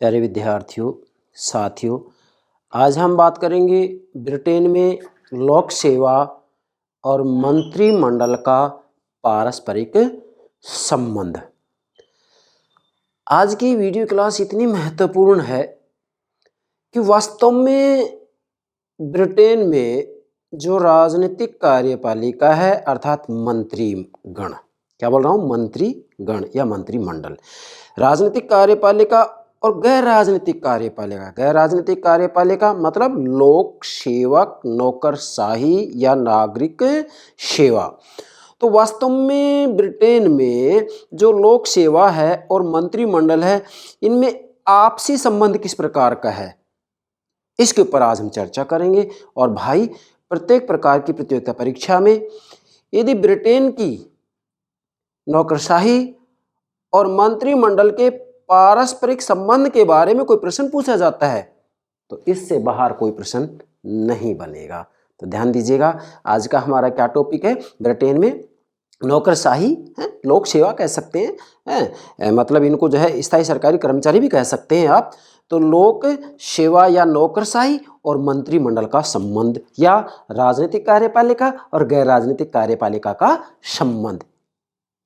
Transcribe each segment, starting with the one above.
प्यारे विद्यार्थियों, साथियों, आज हम बात करेंगे ब्रिटेन में लोक सेवा और मंत्रिमंडल का पारस्परिक संबंध। आज की वीडियो क्लास इतनी महत्वपूर्ण है कि वास्तव में ब्रिटेन में जो राजनीतिक कार्यपालिका है अर्थात मंत्रीगण, क्या बोल रहा हूँ, मंत्रीगण या मंत्रिमंडल, राजनीतिक कार्यपालिका और गैर राजनीतिक कार्यपालिका। गैर राजनीतिक कार्यपालिका मतलब लोक सेवक, नौकरशाही या नागरिक सेवा। तो वास्तव में ब्रिटेन में जो लोक सेवा है और मंत्रिमंडल है, इनमें आपसी संबंध किस प्रकार का है, इसके ऊपर आज हम चर्चा करेंगे। और भाई, प्रत्येक प्रकार की प्रतियोगिता परीक्षा में यदि ब्रिटेन की नौकरशाही और मंत्रिमंडल के पारस्परिक संबंध के बारे में कोई प्रश्न पूछा जाता है तो इससे बाहर कोई प्रश्न नहीं बनेगा। तो ध्यान दीजिएगा, आज का हमारा क्या टॉपिक है, ब्रिटेन में नौकरशाही है, लोक सेवा कह सकते हैं, मतलब इनको जो है स्थायी सरकारी कर्मचारी भी कह सकते हैं आप। तो लोक सेवा या नौकरशाही और मंत्रिमंडल का संबंध या राजनीतिक कार्यपालिका और गैर राजनीतिक कार्यपालिका का संबंध,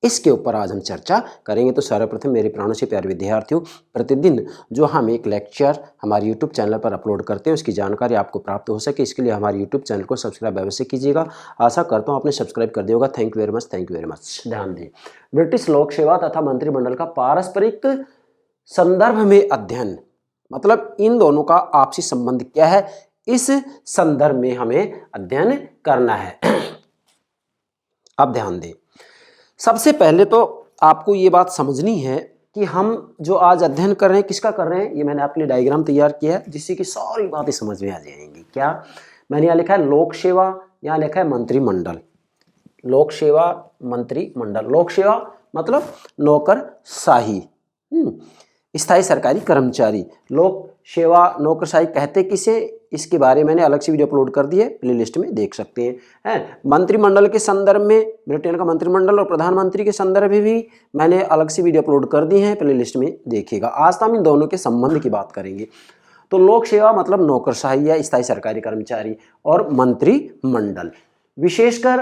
इसके ऊपर आज हम चर्चा करेंगे। तो सर्वप्रथम मेरे प्राणों से प्यारे विद्यार्थियों, प्रतिदिन जो हम एक लेक्चर हमारे यूट्यूब चैनल पर अपलोड करते हैं उसकी जानकारी आपको प्राप्त हो सके, इसके लिए हमारे यूट्यूब चैनल को सब्सक्राइब अवश्य कीजिएगा। आशा करता हूँ आपने सब्सक्राइब कर दिया होगा। Thank you very much, thank you very much. ध्यान दें, ब्रिटिश लोक सेवा तथा मंत्रिमंडल का पारस्परिक संदर्भ में अध्ययन, मतलब इन दोनों का आपसी संबंध क्या है, इस संदर्भ में हमें अध्ययन करना है। अब ध्यान दें, सबसे पहले तो आपको ये बात समझनी है कि हम जो आज अध्ययन कर रहे हैं किसका कर रहे हैं। ये मैंने आपके लिए डायग्राम तैयार किया है जिससे कि सारी बातें समझ में आ जाएंगी। क्या मैंने यहाँ लिखा है, लोक सेवा, यहाँ लिखा है मंत्रिमंडल। लोक सेवा, मंत्रिमंडल। लोक सेवा मतलब नौकरशाही, स्थायी सरकारी कर्मचारी। लोक सेवा, नौकरशाही कहते किसे, इसके बारे में मैंने अलग से वीडियो अपलोड कर दी है, प्लेलिस्ट में देख सकते हैं। मंत्रिमंडल के संदर्भ में, ब्रिटेन का मंत्रिमंडल और प्रधानमंत्री के संदर्भ में भी मैंने अलग से वीडियो अपलोड कर दी है, प्लेलिस्ट में देखिएगा। आज तो हम इन दोनों के संबंध की बात करेंगे। तो लोक सेवा मतलब नौकरशाही या स्थायी सरकारी कर्मचारी, और मंत्रिमंडल विशेषकर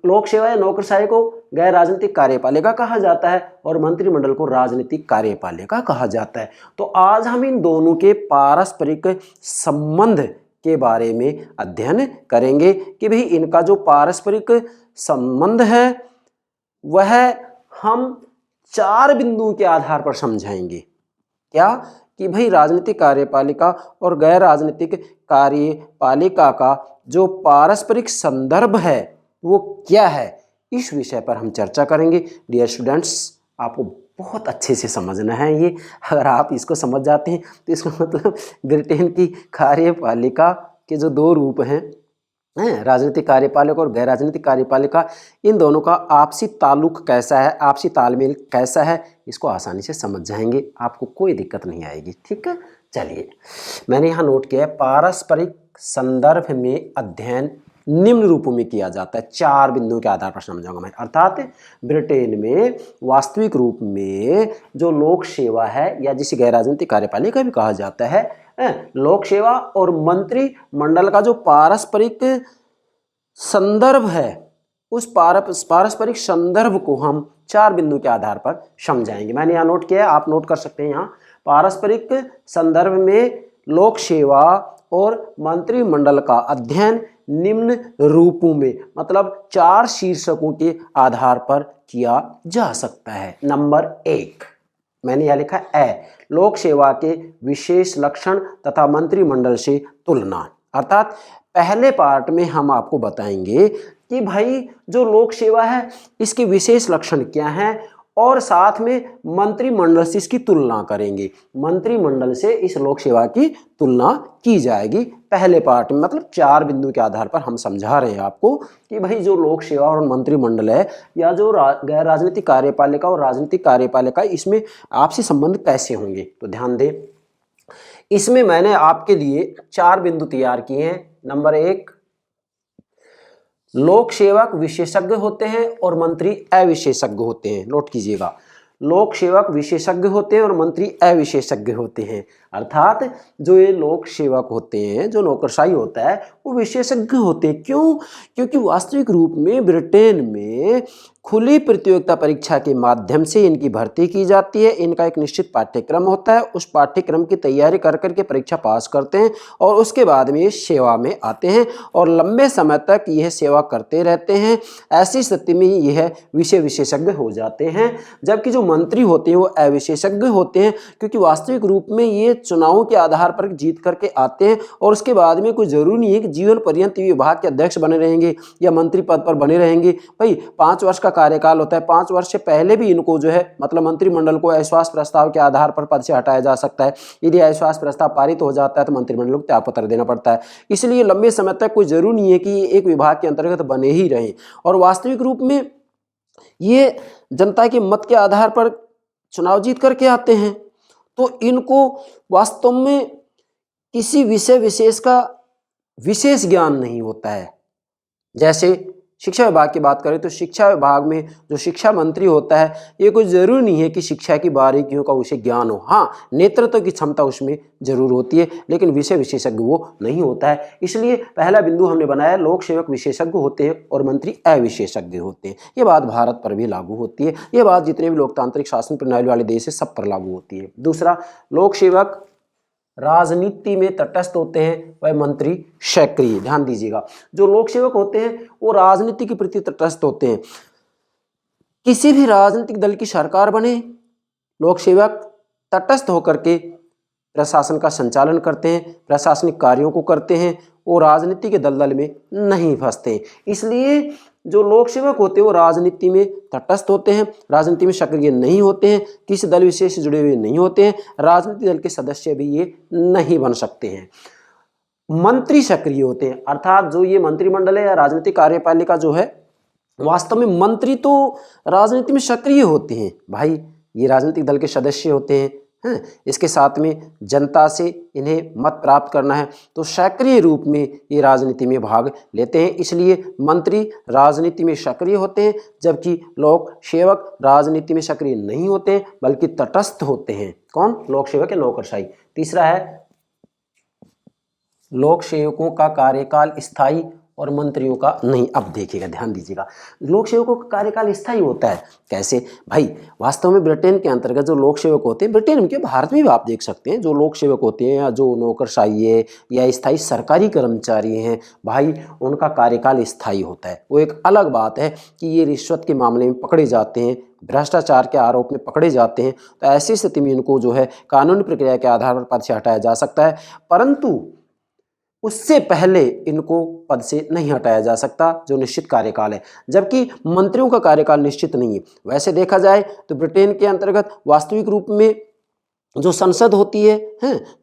लोक सेवा या नौकरशाही को गैर राजनीतिक कार्यपालिका कहा जाता है और मंत्रिमंडल को राजनीतिक कार्यपालिका कहा जाता है। तो आज हम इन दोनों के पारस्परिक संबंध के बारे में अध्ययन करेंगे कि भाई इनका जो पारस्परिक संबंध है वह हम 4 बिंदुओं के आधार पर समझाएंगे। क्या कि भाई राजनीतिक कार्यपालिका और गैर राजनीतिक कार्यपालिका का जो पारस्परिक संदर्भ है वो क्या है, इस विषय पर हम चर्चा करेंगे। डियर स्टूडेंट्स, आपको बहुत अच्छे से समझना है ये। अगर आप इसको समझ जाते हैं तो इसका मतलब ब्रिटेन की कार्यपालिका के जो 2 रूप हैं, राजनीतिक कार्यपालिका और गैर राजनीतिक कार्यपालिका, इन दोनों का आपसी ताल्लुक कैसा है, आपसी तालमेल कैसा है, इसको आसानी से समझ जाएंगे, आपको कोई दिक्कत नहीं आएगी। ठीक है, चलिए मैंने यहाँ नोट किया है, पारस्परिक संदर्भ में अध्ययन निम्न रूपों में किया जाता है। 4 बिंदुओं के आधार पर समझाऊंगा मैं। अर्थात ब्रिटेन में वास्तविक रूप में जो लोक सेवा है या जिसे गैर राजनीतिक कार्यपालिका भी कहा जाता है, लोक सेवा और मंत्रिमंडल का जो पारस्परिक संदर्भ है, उस पारस्परिक संदर्भ को हम 4 बिंदु के आधार पर समझाएंगे। मैंने यहाँ नोट किया है, आप नोट कर सकते हैं। यहाँ पारस्परिक संदर्भ में लोक सेवा और मंत्रिमंडल का अध्ययन निम्न रूपों में, मतलब 4 शीर्षकों के आधार पर किया जा सकता है। नंबर 1 मैंने यह लिखा है, लोक सेवा के विशेष लक्षण तथा मंत्रिमंडल से तुलना। अर्थात पहले पार्ट में हम आपको बताएंगे कि भाई जो लोक सेवा है इसके विशेष लक्षण क्या हैं और साथ में मंत्रिमंडल से इसकी तुलना करेंगे। मंत्रिमंडल से इस लोक सेवा की तुलना की जाएगी पहले पार्ट में। मतलब 4 बिंदु के आधार पर हम समझा रहे हैं आपको कि भाई जो लोक सेवा और मंत्रिमंडल है या जो गैर राजनीतिक कार्यपालिका और राजनीतिक कार्यपालिका, इसमें आपसी संबंध कैसे होंगे। तो ध्यान दें, इसमें मैंने आपके लिए 4 बिंदु तैयार किए हैं। नंबर 1, लोक सेवक विशेषज्ञ होते हैं और मंत्री अविशेषज्ञ होते हैं। नोट कीजिएगा, लोक सेवक विशेषज्ञ होते हैं और मंत्री अविशेषज्ञ होते हैं। अर्थात जो ये लोक सेवक होते हैं, जो नौकरशाही होता है, वो विशेषज्ञ होते हैं। क्यों? क्योंकि वास्तविक रूप में ब्रिटेन में खुली प्रतियोगिता परीक्षा के माध्यम से इनकी भर्ती की जाती है। इनका एक निश्चित पाठ्यक्रम होता है, उस पाठ्यक्रम की तैयारी कर करके परीक्षा पास करते हैं और उसके बाद में ये सेवा में आते हैं और लंबे समय तक यह सेवा करते रहते हैं। ऐसी स्थिति में यह विषय विशेषज्ञ हो जाते हैं। जबकि जो मंत्री होते हैं वो अविशेषज्ञ होते हैं, क्योंकि वास्तविक रूप में ये चुनावों के आधार पर जीत करके आते हैं और उसके बाद में कोई जरूरी नहीं है कि जीवन पर्यंत विभाग के अध्यक्ष बने रहेंगे या मंत्री पद पर बने रहेंगे। भाई 5 वर्ष का कार्यकाल होता है, 5 वर्ष से पहले भी इनको जो है मतलब मंत्रिमंडल को अविश्वास प्रस्ताव के आधार पर पद से हटाया जा सकता है। यदि अविश्वास प्रस्ताव पारित हो जाता है तो मंत्रिमंडल को त्यागपत्र देना पड़ता है। इसलिए लंबे समय तक कोई जरूरी नहीं है कि एक विभाग के अंतर्गत बने ही रहें। और वास्तविक रूप में ये जनता के मत के आधार पर चुनाव जीत करके आते हैं, तो इनको वास्तव में किसी विषय विशेष का विशेष ज्ञान नहीं होता है। जैसे शिक्षा विभाग की बात करें तो शिक्षा विभाग में जो शिक्षा मंत्री होता है, ये कोई जरूरी नहीं है कि शिक्षा की बारीकियों का उसे ज्ञान हो। हाँ, नेतृत्व की क्षमता उसमें जरूर होती है, लेकिन विषय विशेषज्ञ वो नहीं होता है। इसलिए पहला बिंदु हमने बनाया, लोक सेवक विशेषज्ञ होते हैं और मंत्री अविशेषज्ञ होते हैं। ये बात भारत पर भी लागू होती है, ये बात जितने भी लोकतांत्रिक शासन प्रणाली वाले देश है सब पर लागू होती है। दूसरा, लोक सेवक राजनीति में तटस्थ होते हैं, वह मंत्री सक्रिय। ध्यान दीजिएगा, जो लोक सेवक होते हैं वो राजनीति के प्रति तटस्थ होते हैं। किसी भी राजनीतिक दल की सरकार बने, लोक सेवक तटस्थ होकर के प्रशासन का संचालन करते हैं, प्रशासनिक कार्यों को करते हैं, वो राजनीति के दलदल में नहीं फंसते। इसलिए जो लोक सेवक होते हैं वो राजनीति में तटस्थ होते हैं, राजनीति में सक्रिय नहीं होते हैं, किसी दल विशेष से जुड़े हुए नहीं होते हैं, राजनीतिक दल के सदस्य भी ये नहीं बन सकते हैं। मंत्री सक्रिय होते हैं, अर्थात जो ये मंत्रिमंडल है या राजनीतिक कार्यपालिका जो है, वास्तव में मंत्री तो राजनीति में सक्रिय होते हैं। भाई ये राजनीतिक दल के सदस्य होते हैं, इसके साथ में जनता से इन्हें मत प्राप्त करना है, तो सक्रिय रूप में ये राजनीति में भाग लेते हैं। इसलिए मंत्री राजनीति में सक्रिय होते हैं, जबकि लोक सेवक राजनीति में सक्रिय नहीं होते हैं बल्कि तटस्थ होते हैं। कौन? लोक सेवक या नौकरशाही। तीसरा है, लोक सेवकों का कार्यकाल स्थायी और मंत्रियों का नहीं। अब देखिएगा, ध्यान दीजिएगा, लोक सेवकों का कार्यकाल स्थायी होता है। कैसे? भाई वास्तव में ब्रिटेन के अंतर्गत जो लोक सेवक होते हैं, ब्रिटेन में क्या भारत में भी आप देख सकते हैं, जो लोक सेवक होते हैं या जो नौकरशाही है या स्थायी सरकारी कर्मचारी हैं, भाई उनका कार्यकाल स्थायी होता है। वो एक अलग बात है कि ये रिश्वत के मामले में पकड़े जाते हैं, भ्रष्टाचार के आरोप में पकड़े जाते हैं, तो ऐसी स्थिति में इनको जो है कानूनी प्रक्रिया के आधार पर पद से हटाया जा सकता है, परंतु उससे पहले इनको पद से नहीं हटाया जा सकता जो निश्चित कार्यकाल है। जबकि मंत्रियों का कार्यकाल निश्चित नहीं है। वैसे देखा जाए तो ब्रिटेन के अंतर्गत वास्तविक रूप में जो संसद होती है,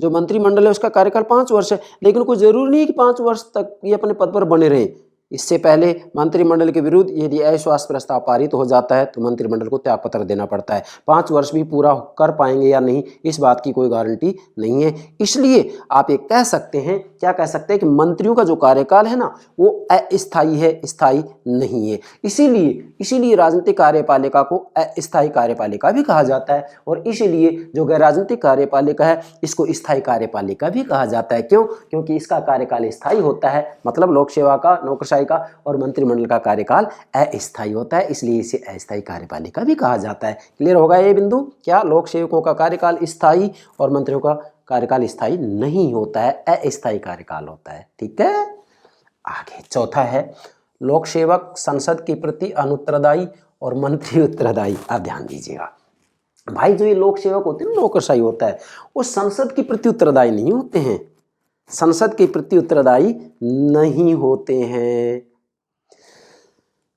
जो मंत्रिमंडल है, उसका कार्यकाल 5 वर्ष है, लेकिन कोई जरूरी नहीं है कि 5 वर्ष तक ये अपने पद पर बने रहें। इससे पहले मंत्रिमंडल के विरुद्ध यदि अविश्वास प्रस्ताव पारित हो जाता है तो मंत्रिमंडल को त्यागपत्र देना पड़ता है। 5 वर्ष भी पूरा कर पाएंगे या नहीं, इस बात की कोई गारंटी नहीं है। इसलिए आप ये कह सकते हैं, क्या कह सकते हैं कि मंत्रियों का जो कार्यकाल है ना, वो अस्थायी है, स्थायी नहीं है। इसीलिए राजनीतिक कार्यपालिका को अस्थायी कार्यपालिका भी कहा जाता है, और इसीलिए जो गैर राजनीतिक कार्यपालिका है इसको स्थायी कार्यपालिका भी कहा जाता है। क्यों? क्योंकि इसका कार्यकाल स्थायी होता है, मतलब लोक सेवा का, नौकरशाही का और मंत्रिमंडल का कार्यकाल अस्थायी होता है, इसलिए इसे अस्थायी कार्यपालिका भी कहा जाता है। क्लियर होगा ये बिंदु? क्या लोक सेवकों का कार्यकाल स्थायी और मंत्रियों का कार्यकाल स्थायी नहीं होता है, अस्थायी कार्यकाल होता है। ठीक है, आगे चौथा है, लोक सेवक संसद के प्रति अनुत्तरदायी और मंत्री उत्तरदायी। आप ध्यान दीजिएगा भाई, जो ये लोक सेवक होते हैं, नौकरशाही होता है, वो संसद के प्रति उत्तरदायी नहीं होते हैं, संसद के प्रति उत्तरदायी नहीं होते हैं।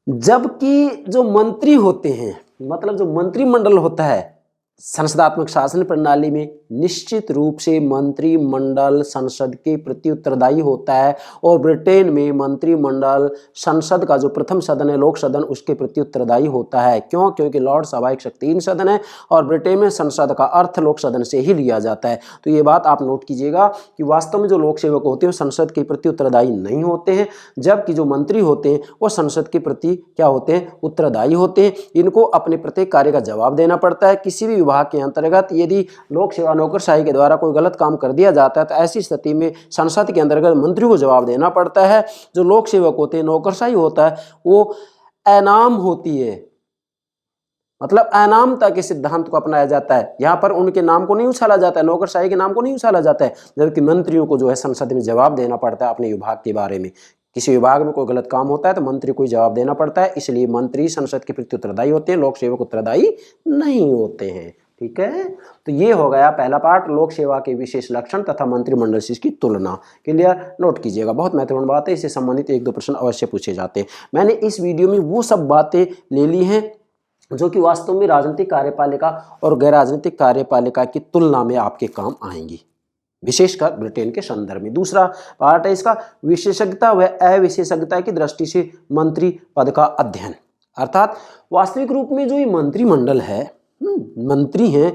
जबकि जो मंत्री होते हैं, मतलब जो मंत्रिमंडल होता है, संसदात्मक शासन प्रणाली में निश्चित रूप से मंत्रिमंडल संसद के प्रति उत्तरदायी होता है, और ब्रिटेन में मंत्रिमंडल संसद का जो प्रथम सदन है लोक सदन उसके प्रति उत्तरदायी होता है। क्यों? क्योंकि लॉर्ड सभा एक शक्तिहीन सदन है और ब्रिटेन में संसद का अर्थ लोक सदन से ही लिया जाता है। तो ये बात आप नोट कीजिएगा कि वास्तव में जो लोक सेवक होते हैं संसद के प्रति उत्तरदायी नहीं होते हैं, जबकि जो मंत्री होते हैं वो संसद के प्रति क्या होते हैं? उत्तरदायी होते हैं। इनको अपने प्रत्येक कार्य का जवाब देना पड़ता है। किसी भी विभाग के अंतर्गत यदि लोक सेवा नौकरशाही के द्वारा कोई गलत काम कर दिया जाता है तो ऐसी स्थिति में संसद के अंतर्गत मंत्री को जवाब देना पड़ता है। जो लोक सेवक होते हैं नौकरशाही होता है वो एनाम होती है, मतलब अनामता के सिद्धांत को अपनाया जाता है। यहाँ पर उनके नाम को नहीं उछाला जाता है, नौकरशाही के नाम को नहीं उछाला जाता है, जबकि मंत्रियों को जो है संसद में जवाब देना पड़ता है अपने विभाग के बारे में। किसी विभाग में कोई गलत काम होता है तो मंत्री को जवाब देना पड़ता है, इसलिए मंत्री संसद के प्रति उत्तरदायी होते हैं, लोक सेवक उत्तरदायी नहीं होते हैं। ठीक है, तो ये हो गया पहला पार्ट, लोक सेवा के विशेष लक्षण तथा मंत्रिमंडल से इसकी तुलना। क्लियर? नोट कीजिएगा, बहुत महत्वपूर्ण बात है, इससे संबंधित 1-2 प्रश्न अवश्य पूछे जाते हैं। मैंने इस वीडियो में वो सब बातें ले ली हैं जो कि वास्तव में राजनीतिक कार्यपालिका और गैर राजनीतिक कार्यपालिका की तुलना में आपके काम आएंगी, विशेषकर ब्रिटेन के संदर्भ में। दूसरा पार्ट है इसका विशेषज्ञता व अविशेषज्ञता की दृष्टि से मंत्री पद का अध्ययन, अर्थात वास्तविक रूप में जो ये मंत्रिमंडल है, मंत्री हैं,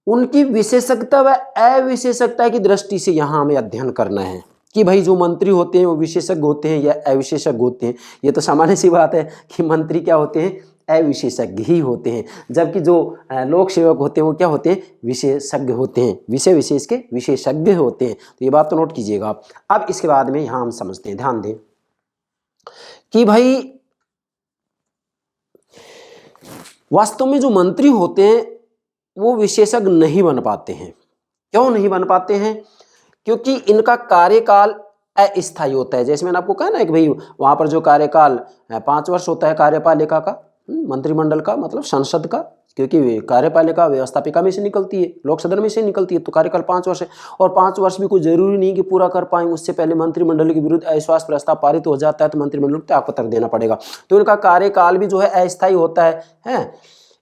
उनकी विशेषज्ञता व अविशेषज्ञता की दृष्टि से यहाँ हमें अध्ययन करना है कि भाई जो मंत्री होते हैं वो विशेषज्ञ होते हैं या अविशेषज्ञ होते हैं। ये तो सामान्य सी बात है कि मंत्री क्या होते हैं? अविशेषज्ञ ही होते हैं, जबकि जो लोक सेवक होते हैं वो क्या होते हैं? विशेषज्ञ होते हैं, विषय विशेष के विशेषज्ञ होते हैं। तो ये बात तो नोट कीजिएगा आप। अब इसके बाद में यहाँ हम समझते हैं, ध्यान दें कि भाई वास्तव में जो मंत्री होते हैं वो विशेषज्ञ नहीं बन पाते हैं। क्यों नहीं बन पाते हैं? क्योंकि इनका कार्यकाल अस्थायी होता है। जैसे मैंने आपको कहा ना कि भाई वहाँ पर जो कार्यकाल 5 वर्ष होता है कार्यपालिका का, मंत्रिमंडल का मतलब संसद का, क्योंकि कार्यपालिका व्यवस्थापिका में से निकलती है, लोक सदन में से निकलती है, तो कार्यकाल 5 वर्ष है। और 5 वर्ष भी कोई जरूरी नहीं कि पूरा कर पाएं, उससे पहले मंत्रिमंडल के विरुद्ध अविश्वास प्रस्ताव पारित हो जाता है तो मंत्रिमंडल को त्यागपत्र देना पड़ेगा। तो इनका कार्यकाल भी जो है अस्थायी होता है।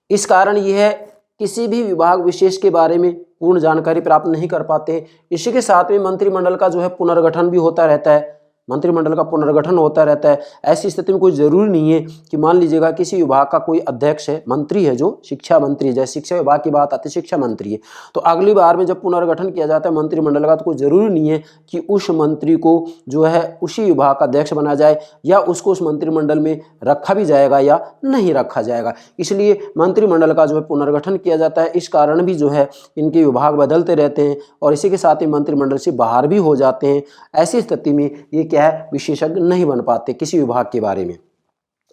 इस कारण यह है किसी भी विभाग विशेष के बारे में पूर्ण जानकारी प्राप्त नहीं कर पाते। इसी के साथ में मंत्रिमंडल का जो है पुनर्गठन भी होता रहता है, मंत्रिमंडल का पुनर्गठन होता रहता है। ऐसी स्थिति में कोई जरूरी नहीं है कि मान लीजिएगा किसी विभाग का कोई अध्यक्ष है, मंत्री है, जो शिक्षा मंत्री है, जैसे शिक्षा विभाग की बात आती है, शिक्षा मंत्री है, तो अगली बार में जब पुनर्गठन किया जाता है मंत्रिमंडल का तो कोई जरूरी नहीं है कि उस मंत्री को जो है उसी विभाग का अध्यक्ष बना जाए या उसको उस मंत्रिमंडल में रखा भी जाएगा या नहीं रखा जाएगा। इसलिए मंत्रिमंडल का जो है पुनर्गठन किया जाता है। इस कारण भी जो है इनके विभाग बदलते रहते हैं और इसी के साथ ही मंत्रिमंडल से बाहर भी हो जाते हैं। ऐसी स्थिति में ये है विशेषज्ञ नहीं बन पाते किसी विभाग के बारे में।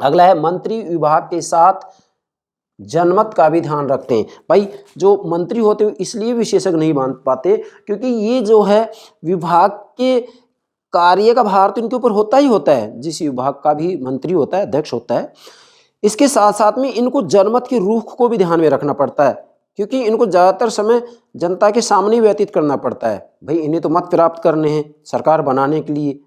अगला है मंत्री विभाग के साथ जनमत का भी ध्यान रखते हैं। भाई जो मंत्री होते हैं इसलिए विशेषज्ञ नहीं बन पाते क्योंकि ये जो है विभाग के कार्य का भार तो इनके ऊपर होता ही होता है, जिस विभाग का भी मंत्री होता है, अध्यक्ष होता है। इसके साथ साथ में इनको जनमत की रूख को भी ध्यान में रखना पड़ता है क्योंकि इनको ज़्यादातर समय जनता के सामने व्यतीत करना पड़ता है। भाई इन्हें तो मत प्राप्त करने हैं सरकार बनाने के लिए,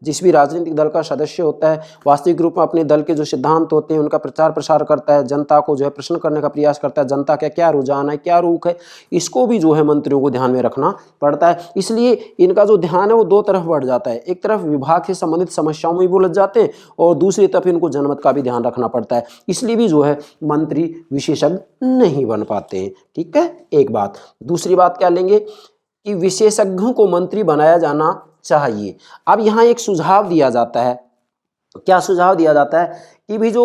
जिस भी राजनीतिक दल का सदस्य होता है वास्तविक रूप में अपने दल के जो सिद्धांत होते हैं उनका प्रचार प्रसार करता है, जनता को जो है प्रश्न करने का प्रयास करता है, जनता का क्या रुझान है, क्या रुख है, इसको भी जो है मंत्रियों को ध्यान में रखना पड़ता है। इसलिए इनका जो ध्यान है वो 2 तरफ बढ़ जाता है, एक तरफ विभाग से संबंधित समस्याओं में भी उलझ जाते हैं और दूसरी तरफ इनको जनमत का भी ध्यान रखना पड़ता है। इसलिए भी जो है मंत्री विशेषज्ञ नहीं बन पाते हैं। ठीक है, एक बात। दूसरी बात क्या लेंगे कि विशेषज्ञों को मंत्री बनाया जाना चाहिए। अब यहाँ एक सुझाव दिया जाता है। क्या सुझाव दिया जाता है कि भी जो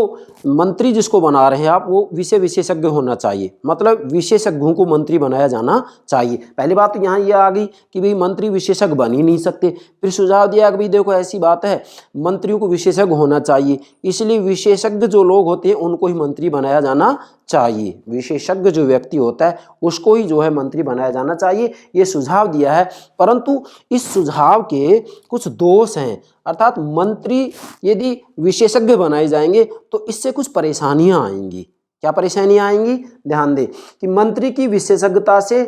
मंत्री जिसको बना रहे हैं आप वो विषय विशेषज्ञ होना चाहिए, मतलब विशेषज्ञों को मंत्री बनाया जाना चाहिए। पहली बात तो यहाँ ये आ गई कि भाई मंत्री विशेषज्ञ बन ही नहीं सकते। फिर सुझाव दिया कि भाई देखो ऐसी बात है मंत्रियों को विशेषज्ञ होना चाहिए, इसलिए विशेषज्ञ जो लोग होते हैं उनको ही मंत्री बनाया जाना चाहिए। विशेषज्ञ जो व्यक्ति होता है उसको ही जो है मंत्री बनाया जाना चाहिए, ये सुझाव दिया है। परंतु इस सुझाव के कुछ दोष हैं, अर्थात मंत्री यदि विशेषज्ञ बनाए जाएंगे तो इससे कुछ परेशानियां आएंगी। क्या परेशानियां आएंगी? ध्यान दें कि मंत्री की विशेषज्ञता से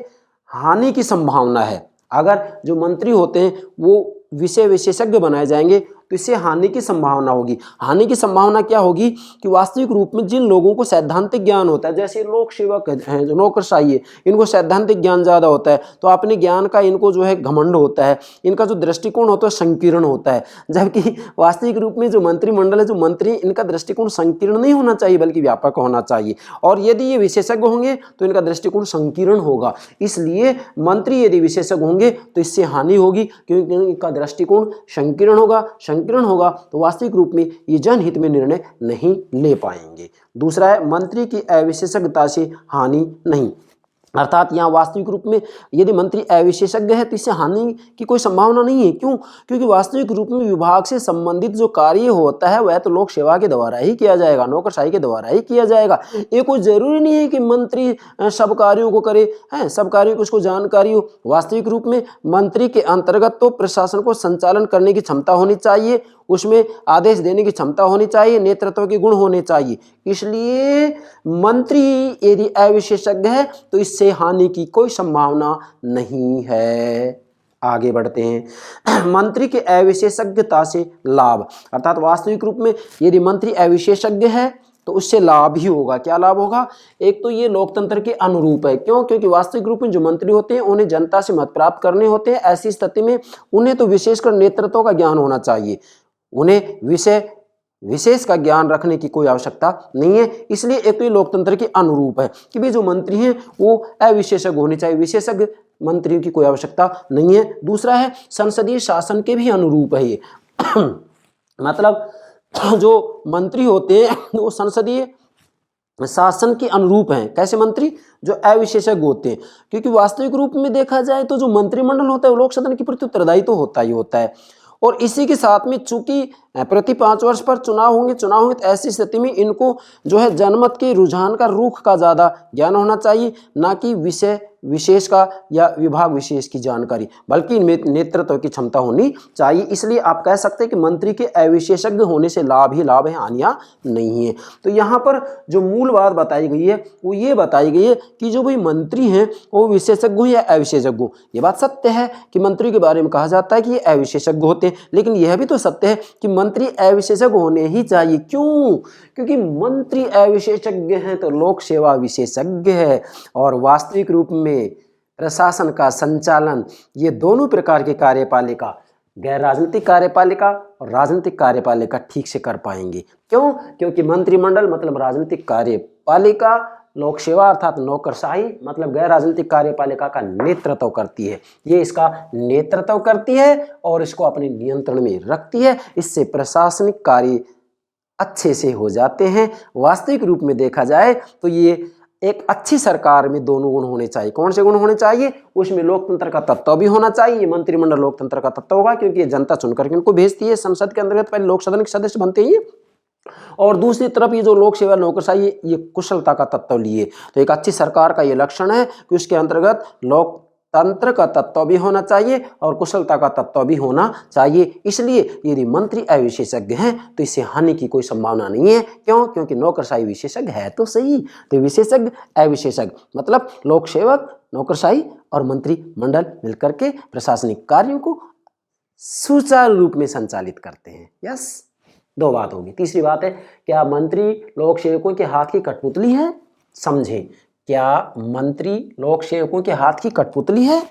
हानि की संभावना है। अगर जो मंत्री होते हैं वो विषय विशेषज्ञ बनाए जाएंगे तो तो इससे हानि की संभावना होगी। हानि की संभावना क्या होगी कि वास्तविक रूप में जिन लोगों को सैद्धांतिक ज्ञान होता है, जैसे लोक सेवक हैं, जो नौकरशाही है, इनको सैद्धांतिक ज्ञान ज़्यादा होता है, तो अपने ज्ञान का इनको जो है घमंड होता है, इनका जो दृष्टिकोण होता है संकीर्ण होता है। जबकि वास्तविक रूप में जो मंत्रिमंडल है, जो मंत्री, इनका दृष्टिकोण संकीर्ण नहीं होना चाहिए बल्कि व्यापक होना चाहिए। और यदि ये विशेषज्ञ होंगे तो इनका दृष्टिकोण संकीर्ण होगा। इसलिए मंत्री यदि विशेषज्ञ होंगे तो इससे हानि होगी, क्योंकि इनका दृष्टिकोण संकीर्ण होगा तो वास्तविक रूप में ये जनहित में निर्णय नहीं ले पाएंगे। दूसरा है मंत्री की अविशेषज्ञता से हानि नहीं, अर्थात यहाँ वास्तविक रूप में यदि मंत्री अविशेषज्ञ है तो इससे हानि की कोई संभावना नहीं है। क्यों? क्योंकि वास्तविक रूप में विभाग से संबंधित जो कार्य होता है वह तो लोक सेवा के द्वारा ही किया जाएगा, नौकरशाही के द्वारा ही किया जाएगा। ये कोई जरूरी नहीं है कि मंत्री सब कार्यों को करे, हैं सब कार्यों की उसको जानकारी हो। वास्तविक रूप में मंत्री के अंतर्गत तो प्रशासन को संचालन करने की क्षमता होनी चाहिए, उसमें आदेश देने की क्षमता होनी चाहिए, नेतृत्व के गुण होने चाहिए। इसलिए मंत्री यदि अविशेषज्ञ है तो इससे हानि की कोई संभावना नहीं है। आगे बढ़ते हैं। मंत्री के अविशेषज्ञता से लाभ, अर्थात वास्तविक रूप में यदि मंत्री अविशेषज्ञ है तो उससे लाभ ही होगा। क्या लाभ होगा? एक तो ये लोकतंत्र के अनुरूप है। क्यों? क्योंकि वास्तविक रूप में जो मंत्री होते हैं उन्हें जनता से मत प्राप्त करने होते हैं। ऐसी स्थिति में उन्हें तो विशेषकर नेतृत्व का ज्ञान होना चाहिए, उन्हें विषय विशेष का ज्ञान रखने की कोई आवश्यकता नहीं है। इसलिए एक तो ये लोकतंत्र के अनुरूप है कि भी जो मंत्री हैं वो अविशेषज्ञ होने चाहिए, विशेषज्ञ मंत्रियों की कोई आवश्यकता नहीं है। दूसरा है संसदीय शासन के भी अनुरूप है ये मतलब जो मंत्री होते हैं वो संसदीय शासन के अनुरूप हैं। कैसे मंत्री? जो अविशेषज्ञ होते हैं। क्योंकि वास्तविक रूप में देखा जाए तो जो मंत्रिमंडल होता है वो लोक सदन के प्रति उत्तरदायी तो होता ही होता है। और इसी के साथ में चूंकि प्रति 5 वर्ष पर चुनाव होंगे तो ऐसी स्थिति में इनको जो है जनमत के रुझान का रुख का ज़्यादा ज्ञान होना चाहिए, ना कि विषय विशेष का या विभाग विशेष की जानकारी, बल्कि इनमें नेतृत्व की क्षमता होनी चाहिए। इसलिए आप कह सकते हैं कि मंत्री के अविशेषज्ञ होने से लाभ ही लाभ है, हानियाँ नहीं है। तो यहाँ पर जो मूल बात बताई गई है वो ये बताई गई है कि जो भाई मंत्री हैं वो विशेषज्ञ हो या अविशेषज्ञ हो। ये बात सत्य है कि मंत्री के बारे में कहा जाता है कि ये अविशेषज्ञ होते हैं, लेकिन यह भी तो सत्य है कि मंत्री अविशेषज्ञ होने ही चाहिए। क्यों? क्योंकि मंत्री अविशेषज्ञ हैं तो लोक सेवा विशेषज्ञ है। और वास्तविक रूप में प्रशासन का संचालन, ये दोनों प्रकार के कार्यपालिका, गैर राजनीतिक कार्यपालिका और राजनीतिक कार्यपालिका ठीक से कर पाएंगे। क्यों? क्योंकि मंत्रिमंडल मतलब राजनीतिक कार्यपालिका, लोक सेवा अर्थात नौकरशाही मतलब गैर राजनीतिक कार्यपालिका का नेतृत्व करती है। ये इसका नेतृत्व करती है और इसको अपने नियंत्रण में रखती है। इससे प्रशासनिक कार्य अच्छे से हो जाते हैं। वास्तविक रूप में देखा जाए तो ये एक अच्छी सरकार में दोनों गुण होने चाहिए। कौन से गुण होने चाहिए? उसमें लोकतंत्र का तत्व भी होना चाहिए। मंत्रिमंडल लोकतंत्र का तत्व होगा क्योंकि ये जनता चुनकर के उनको भेजती है संसद के अंतर्गत, पहले लोक सदन के सदस्य बनते हैं। और दूसरी तरफ ये जो लोक सेवा नौकरशाही ये कुशलता का तत्व लिए। तो एक अच्छी सरकार का ये लक्षण है कि उसके अंतर्गत लोकतंत्र का तत्व भी होना चाहिए और कुशलता का तत्व भी होना चाहिए। इसलिए यदि मंत्री अविशेषज्ञ हैं तो इससे हानि की कोई संभावना नहीं है। क्यों? क्योंकि नौकरशाही विशेषज्ञ है तो सही। तो विशेषज्ञ अविशेषज्ञ मतलब लोक सेवक, नौकरशाही और मंत्रिमंडल मिलकर के प्रशासनिक कार्यों को सुचारू रूप में संचालित करते हैं। यस, 2 बात होगी। तीसरी बात है, क्या मंत्री लोक सेवकों के हाथ की कठपुतली है? समझें, क्या मंत्री लोक सेवकों के हाथ की कठपुतली है?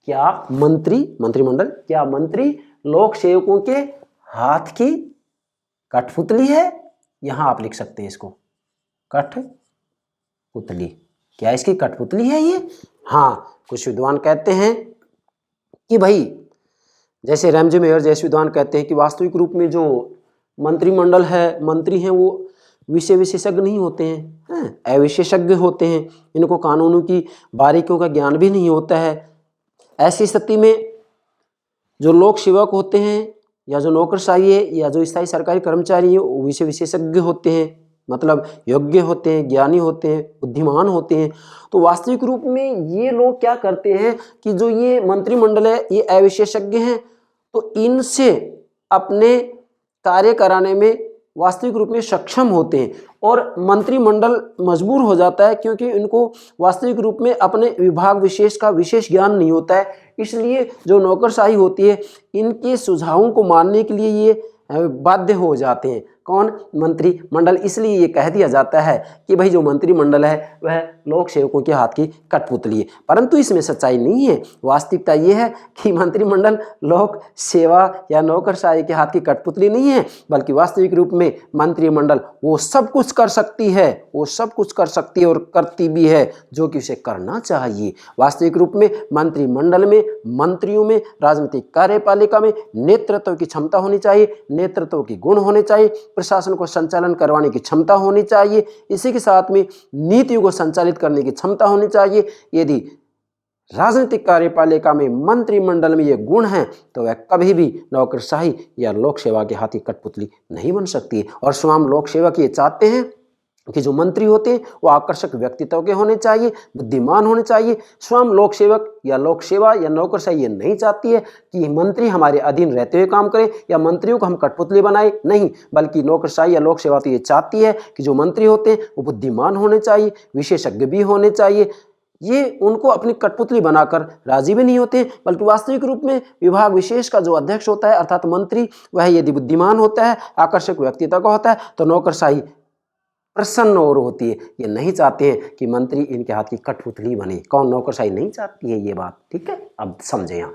क्या मंत्रिमंडल, क्या मंत्री लोक सेवकों के हाथ की कठपुतली है? यहां आप लिख सकते हैं इसको, कठपुतली। क्या इसकी कठपुतली है ये? हाँ, कुछ विद्वान कहते हैं कि भाई जैसे रैमजे मेयर जैसे विद्वान कहते हैं कि वास्तविक रूप में जो मंत्रिमंडल है, मंत्री हैं, वो विषय विशेषज्ञ नहीं होते हैं, अविशेषज्ञ होते हैं। इनको कानूनों की बारीकियों का ज्ञान भी नहीं होता है। ऐसी स्थिति में जो लोक सेवक होते हैं या जो नौकरशाही है या जो स्थायी सरकारी कर्मचारी है वो विषय विशेषज्ञ होते हैं, मतलब योग्य होते हैं, ज्ञानी होते हैं, बुद्धिमान होते हैं। तो वास्तविक रूप में ये लोग क्या करते हैं कि जो ये मंत्रिमंडल है ये अविशेषज्ञ हैं, तो इनसे अपने कार्य कराने में वास्तविक रूप में सक्षम होते हैं और मंत्रिमंडल मजबूर हो जाता है क्योंकि इनको वास्तविक रूप में अपने विभाग विशेष का विशेष ज्ञान नहीं होता है। इसलिए जो नौकरशाही होती है इनके सुझावों को मानने के लिए ये बाध्य हो जाते हैं। कौन? मंत्रिमंडल। इसलिए ये कह दिया जाता है कि भाई जो मंत्रिमंडल है वह लोक सेवकों के हाथ की कठपुतली है। परंतु इसमें सच्चाई नहीं है। वास्तविकता ये है कि मंत्रिमंडल लोक सेवा या नौकरशाही के हाथ की कठपुतली नहीं है, बल्कि वास्तविक रूप में मंत्रिमंडल वो सब कुछ कर सकती है, वो सब कुछ कर सकती है और करती भी है जो कि उसे करना चाहिए। वास्तविक रूप में मंत्रिमंडल में, मंत्रियों में, राजनीतिक कार्यपालिका में नेतृत्व की क्षमता होनी चाहिए, नेतृत्व के गुण होने चाहिए, प्रशासन को संचालन करवाने की क्षमता होनी चाहिए, इसी के साथ में नीतियों को संचालित करने की क्षमता होनी चाहिए। यदि राजनीतिक कार्यपालिका में, मंत्रिमंडल में ये गुण हैं तो वह कभी भी नौकरशाही या लोक सेवा के हाथ की कठपुतली नहीं बन सकती। और स्वयं लोक सेवक ये चाहते हैं कि जो मंत्री होते हैं वो आकर्षक व्यक्तित्व के होने चाहिए, बुद्धिमान होने चाहिए। स्वयं लोक सेवक या लोक सेवा या नौकरशाही ये नहीं चाहती है कि मंत्री हमारे अधीन रहते हुए काम करें या मंत्रियों को हम कठपुतली बनाए, नहीं, बल्कि नौकरशाही या लोक सेवा तो ये चाहती है कि जो मंत्री होते हैं वो बुद्धिमान होने चाहिए, विशेषज्ञ भी होने चाहिए। ये उनको अपनी कठपुतली बनाकर राजी भी नहीं होते, बल्कि वास्तविक रूप में विभाग विशेष का जो अध्यक्ष होता है अर्थात मंत्री, वह यदि बुद्धिमान होता है, आकर्षक व्यक्तित्व का होता है तो नौकरशाही प्रसन्न और होती है। ये नहीं चाहते हैं कि मंत्री इनके हाथ की कठपुतली बने। कौन? नौकरशाही नहीं चाहती है ये बात। ठीक है, अब समझे। यहाँ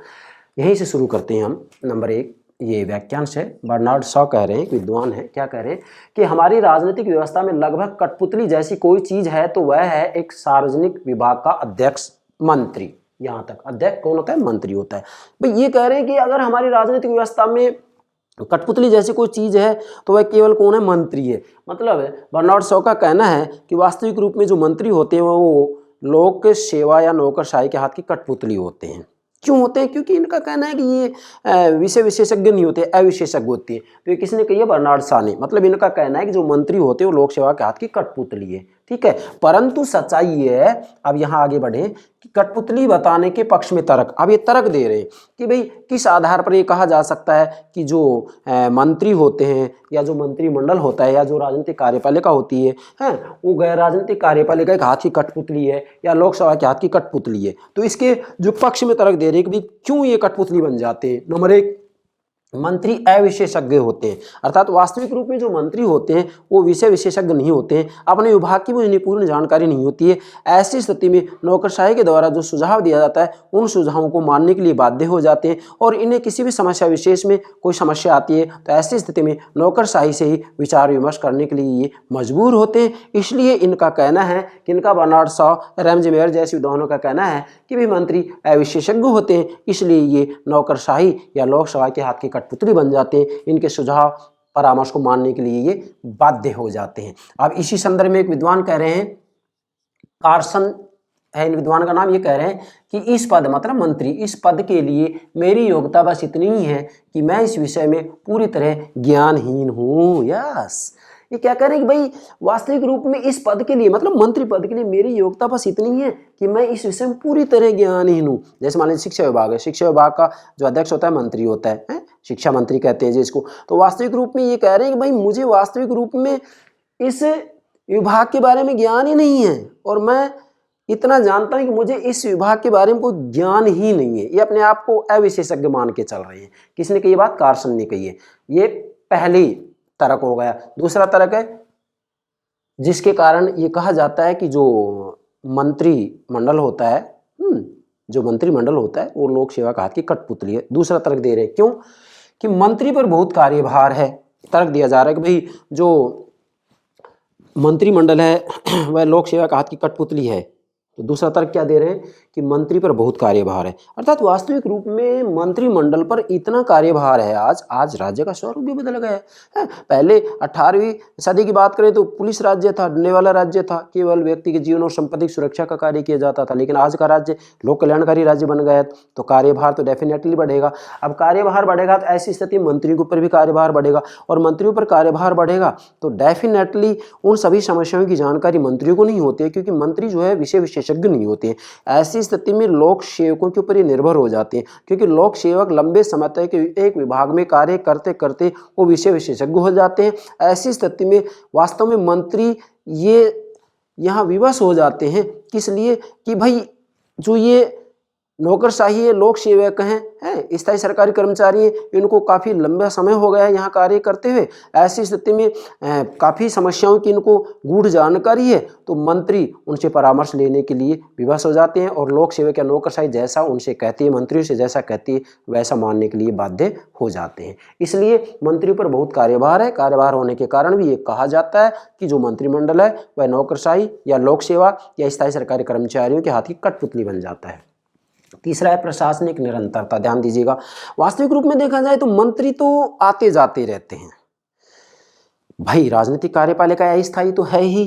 यहीं से शुरू करते हैं हम। नंबर 1 ये वाक्यांश है। बर्नार्ड शॉ कह रहे हैं, विद्वान है, क्या कह रहे हैं कि हमारी राजनीतिक व्यवस्था में लगभग कठपुतली जैसी कोई चीज है तो वह है एक सार्वजनिक विभाग का अध्यक्ष, मंत्री। यहाँ तक अध्यक्ष कौन होता है? मंत्री होता है। भाई ये कह रहे हैं कि अगर हमारी राजनीतिक व्यवस्था में कठपुतली जैसी कोई चीज है तो वह केवल कौन है? मंत्री है। मतलब बर्नार्ड शॉ का कहना है कि वास्तविक रूप में जो मंत्री होते हैं वो लोक सेवा या नौकरशाही के हाथ की कठपुतली होते हैं। क्यों होते हैं? क्योंकि इनका कहना है कि ये विषय विशेषज्ञ नहीं होते, अविशेषज्ञ होते हैं। तो ये किसने कही है? बर्नार्ड शॉ ने। मतलब इनका कहना है कि जो मंत्री होते हैं वो लोक सेवा के हाथ की कठपुतली है। ठीक है, परंतु सच्चाई ये है, अब यहाँ आगे बढ़े, कि कठपुतली बताने के पक्ष में तर्क। अब ये तर्क दे रहे हैं कि भाई किस आधार पर ये कहा जा सकता है कि जो मंत्री होते हैं या जो मंत्रिमंडल होता है या जो राजनीतिक कार्यपालिका होती है वो गैर राजनीतिक कार्यपालिका के हाथ की कठपुतली है या लोकसभा के हाथ की कठपुतली है। तो इसके जो पक्ष में तर्क दे रहे हैं कि भाई क्यों ये कठपुतली बन जाते हैं। नंबर 1, मंत्री अविशेषज्ञ होते हैं, अर्थात वास्तविक रूप में जो मंत्री होते हैं वो विषय विशेषज्ञ नहीं होते हैं, अपने विभाग की उन्हें पूर्ण जानकारी नहीं होती है। ऐसी स्थिति में नौकरशाही के द्वारा जो सुझाव दिया जाता है उन सुझावों को मानने के लिए बाध्य हो जाते हैं और इन्हें किसी भी समस्या विशेष में कोई समस्या आती है तो ऐसी स्थिति में नौकरशाही से ही विचार विमर्श करने के लिए ये मजबूर होते हैं। इसलिए इनका कहना है कि इनका बर्नार्ड शॉ, रैमजे मेयर जैसे विद्वानों का कहना है कि भी मंत्री अविशेषज्ञ होते हैं, इसलिए ये नौकरशाही या लोकसभा के हाथ की कठपुतली बन जाते हैं। इनके सुझाव परामर्श को मानने के लिए ये बाध्य हो जाते हैं। अब इसी संदर्भ में एक विद्वान कह रहे हैं, कार्सन है इन विद्वान का नाम, ये कह रहे हैं कि इस पद मतलब मंत्री, इस पद के लिए मेरी योग्यता बस इतनी ही है कि मैं इस विषय में पूरी तरह ज्ञानहीन हूँ। यस, ये क्या कह रहे हैं कि भाई वास्तविक रूप में इस पद के लिए मतलब मंत्री पद के लिए मेरी योग्यता बस इतनी है कि मैं इस विषय में पूरी तरह ज्ञानहीन हूँ। जैसे मान लीजिए शिक्षा विभाग है, शिक्षा विभाग का जो अध्यक्ष होता है मंत्री होता है, शिक्षा मंत्री कहते हैं जिसको। तो वास्तविक रूप में ये कह रहे हैं कि भाई मुझे वास्तविक रूप में इस विभाग के बारे में ज्ञान ही नहीं है और मैं इतना जानता हूं कि मुझे इस विभाग के बारे में कोई ज्ञान ही नहीं है। ये अपने आप को अविशेषज्ञ मान के चल रहे हैं। किसने कही बात? कार्सन ने कही है। ये पहली तर्क हो गया। दूसरा तर्क है जिसके कारण ये कहा जाता है कि जो मंत्रिमंडल होता है वो लोक सेवा का हाथ की कठपुतली है। दूसरा तर्क दे रहे हैं क्यों? कि मंत्री पर बहुत कार्यभार है। तर्क दिया जा रहा है कि भाई जो मंत्रिमंडल है वह लोक सेवा का हाथ की कठपुतली है। तो दूसरा तर्क क्या दे रहे हैं कि मंत्री पर बहुत कार्यभार है, अर्थात वास्तविक रूप में मंत्रिमंडल पर इतना कार्यभार है। आज राज्य का स्वरूप भी बदल गया है। पहले 18वीं सदी की बात करें तो पुलिस राज्य था, डरने वाला राज्य था, केवल व्यक्ति के जीवन और संपत्ति की सुरक्षा का कार्य किया जाता था। लेकिन आज का राज्य लोक कल्याणकारी राज्य बन गया तो कार्यभार तो डेफिनेटली बढ़ेगा। अब कार्यभार बढ़ेगा तो ऐसी स्थिति मंत्रियों के ऊपर भी कार्यभार बढ़ेगा और मंत्रियों पर कार्यभार बढ़ेगा तो डेफिनेटली उन सभी समस्याओं की जानकारी मंत्रियों को नहीं होती है, क्योंकि मंत्री जो है विषय विशेषज्ञ नहीं होते हैं। ऐसी स्थिति में लोक सेवकों के ऊपर ही निर्भर हो जाते हैं, क्योंकि लोक सेवक लंबे समय तक एक विभाग में कार्य करते करते वो विषय विशेषज्ञ हो जाते हैं। ऐसी स्थिति में वास्तव में मंत्री ये यहाँ विवश हो जाते हैं। किस लिए? कि भाई जो ये नौकरशाही है, लोक सेवक हैं, स्थायी सरकारी कर्मचारी हैं, इनको काफ़ी लंबा समय हो गया है यहाँ कार्य करते हुए। ऐसी स्थिति में काफ़ी समस्याओं की इनको गूढ़ जानकारी है, तो मंत्री उनसे परामर्श लेने के लिए विवश हो जाते हैं और लोक सेवक या नौकरशाही जैसा उनसे कहती है, मंत्रियों से जैसा कहती है वैसा मानने के लिए बाध्य हो जाते हैं। इसलिए मंत्री पर बहुत कार्यभार है। कार्यभार होने के कारण भी ये कहा जाता है कि जो मंत्रिमंडल है वह नौकरशाही या लोक सेवा या स्थायी सरकारी कर्मचारियों के हाथ की कठपुतली बन जाता है। तीसरा है प्रशासनिक निरंतरता। ध्यान दीजिएगा, वास्तविक रूप में देखा जाए तो मंत्री तो आते जाते रहते हैं भाई। राजनीतिक कार्यपालिका अस्थायी तो है ही।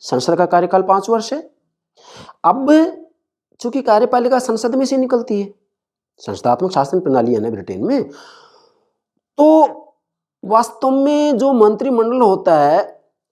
संसद का कार्यकाल 5 वर्ष है। अब चूंकि कार्यपालिका संसद में से निकलती है, संसदात्मक शासन प्रणाली है ना ब्रिटेन में, तो वास्तव में जो मंत्रिमंडल होता है,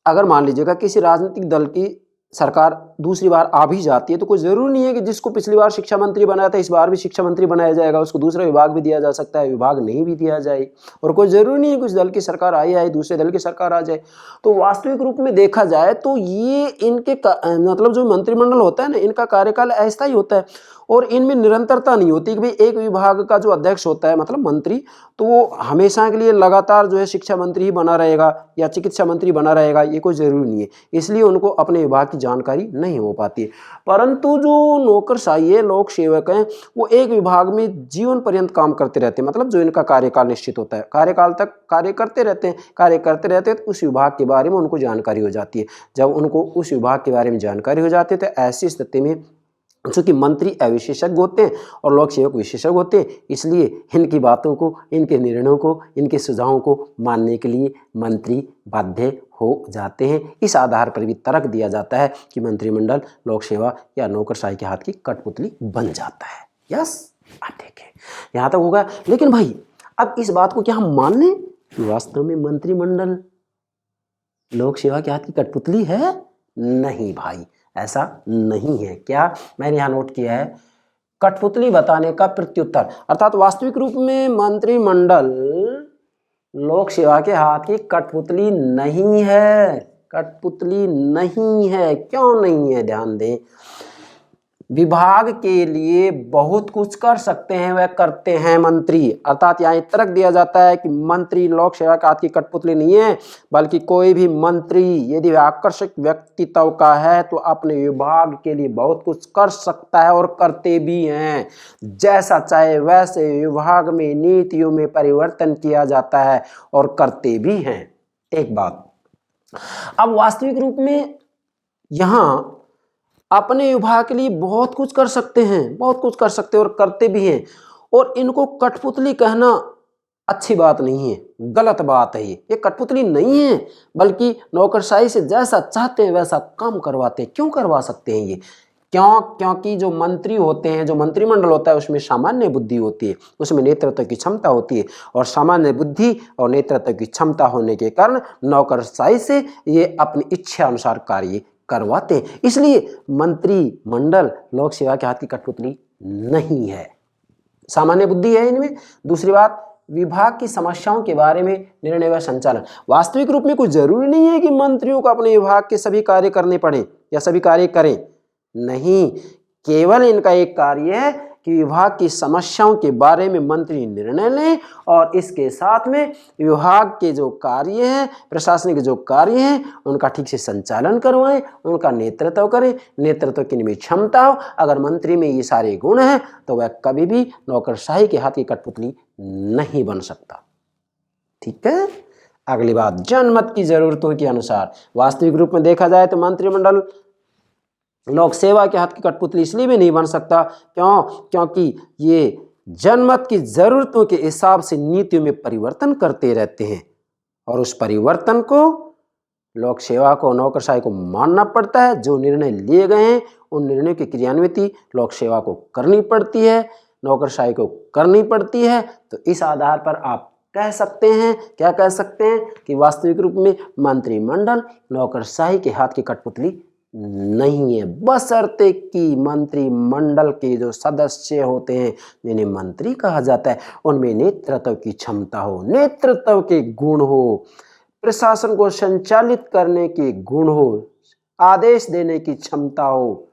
अगर मान लीजिएगा किसी राजनीतिक दल की सरकार दूसरी बार आ भी जाती है तो कोई जरूरी नहीं है कि जिसको पिछली बार शिक्षा मंत्री बनाया था इस बार भी शिक्षा मंत्री बनाया जाएगा, उसको दूसरा विभाग भी दिया जा सकता है, विभाग नहीं भी दिया जाए। और कोई जरूरी नहीं है कि उस दल की सरकार आए दूसरे दल की सरकार आ जाए। तो वास्तविक रूप में देखा जाए तो ये इनके मतलब जो मंत्रिमंडल होता है ना, इनका कार्यकाल अस्थायी होता है और इनमें निरंतरता नहीं होती कि भाई एक विभाग का जो अध्यक्ष होता है मतलब मंत्री, तो वो हमेशा के लिए लगातार जो है शिक्षा मंत्री ही बना रहेगा या चिकित्सा मंत्री बना रहेगा, ये कोई जरूरी नहीं है। इसलिए उनको अपने विभाग की जानकारी नहीं हो पाती है। परंतु जो नौकरशाही है, लोक सेवक हैं, वो एक विभाग में जीवन पर्यंत काम करते रहते हैं। मतलब जो इनका कार्यकाल निश्चित होता है, कार्यकाल तक कार्य करते रहते हैं तो उस विभाग के बारे में उनको जानकारी हो जाती है। जब उनको उस विभाग के बारे में जानकारी हो जाती है तो ऐसी स्थिति में चूंकि मंत्री अविशेषज्ञ होते हैं और लोक सेवक विशेषज्ञ होते हैं, इसलिए इनकी बातों को, इनके निर्णयों को, इनके सुझावों को मानने के लिए मंत्री बाध्य हो जाते हैं। इस आधार पर भी तर्क दिया जाता है कि मंत्रिमंडल लोक सेवा या नौकरशाही के हाथ की कठपुतली बन जाता है। यस, आप देखें यहाँ तक होगा। लेकिन भाई अब इस बात को क्या हम मान लें कि वास्तव में मंत्रिमंडल लोक सेवा के हाथ की कठपुतली है? नहीं भाई, ऐसा नहीं है। क्या मैंने यहाँ नोट किया है, कठपुतली बताने का प्रत्युत्तर, अर्थात वास्तविक रूप में मंत्रिमंडल लोक सेवा के हाथ की कठपुतली नहीं है। कठपुतली नहीं है। क्यों नहीं है? ध्यान दें, विभाग के लिए बहुत कुछ कर सकते हैं, वह करते हैं मंत्री। अर्थात यहाँ तर्क दिया जाता है कि मंत्री लोक सेवा के हाथ की कठपुतली नहीं है, बल्कि कोई भी मंत्री यदि वह आकर्षक व्यक्तित्व का है तो अपने विभाग के लिए बहुत कुछ कर सकता है और करते भी हैं। जैसा चाहे वैसे विभाग में नीतियों में परिवर्तन किया जाता है और करते भी हैं। एक बात, अब वास्तविक रूप में यहाँ अपने विभाग के लिए बहुत कुछ कर सकते हैं, बहुत कुछ कर सकते हैं और करते भी हैं। और इनको कठपुतली कहना अच्छी बात नहीं है, गलत बात है। ये कठपुतली नहीं है, बल्कि नौकरशाही से जैसा चाहते हैं वैसा काम करवाते हैं। क्यों करवा सकते हैं ये? क्योंकि जो मंत्री होते हैं, जो मंत्रिमंडल होता है, उसमें सामान्य बुद्धि होती है, उसमें नेतृत्व की क्षमता होती है। और सामान्य बुद्धि और नेतृत्व की क्षमता होने के कारण नौकरशाही से ये अपनी इच्छा अनुसार कार्य करवाते हैं। इसलिए मंत्रिमंडल लोक सेवा के हाथ की कठपुतली नहीं है, सामान्य बुद्धि है इनमें। दूसरी बात, विभाग की समस्याओं के बारे में निर्णय व संचालन। वास्तविक रूप में कोई जरूरी नहीं है कि मंत्रियों को अपने विभाग के सभी कार्य करने पड़े या सभी कार्य करें। नहीं, केवल इनका एक कार्य है कि विभाग की समस्याओं के बारे में मंत्री निर्णय लें और इसके साथ में विभाग के जो कार्य हैं, प्रशासनिक जो कार्य हैं, उनका ठीक से संचालन करवाएं, उनका नेतृत्व करें। नेतृत्व की इनमें क्षमता हो, अगर मंत्री में ये सारे गुण हैं तो वह कभी भी नौकरशाही के हाथ की कठपुतली नहीं बन सकता। ठीक है। अगली बात, जनमत की जरूरतों के अनुसार। वास्तविक रूप में देखा जाए तो मंत्रिमंडल लोक सेवा के हाथ की कठपुतली इसलिए भी नहीं बन सकता, क्योंकि ये जनमत की जरूरतों के हिसाब से नीतियों में परिवर्तन करते रहते हैं और उस परिवर्तन को लोक सेवा को, नौकरशाही को मानना पड़ता है। जो निर्णय लिए गए हैं उन निर्णयों की क्रियान्विति लोक सेवा को करनी पड़ती है, नौकरशाही को करनी पड़ती है। तो इस आधार पर आप कह सकते हैं, क्या कह सकते हैं कि वास्तविक रूप में मंत्रिमंडल नौकरशाही के हाथ की कठपुतली नहीं है, बशर्ते कि मंत्रिमंडल के जो सदस्य होते हैं, जिन्हें मंत्री कहा जाता है, उनमें नेतृत्व की क्षमता हो, नेतृत्व के गुण हो, प्रशासन को संचालित करने के गुण हो, आदेश देने की क्षमता हो,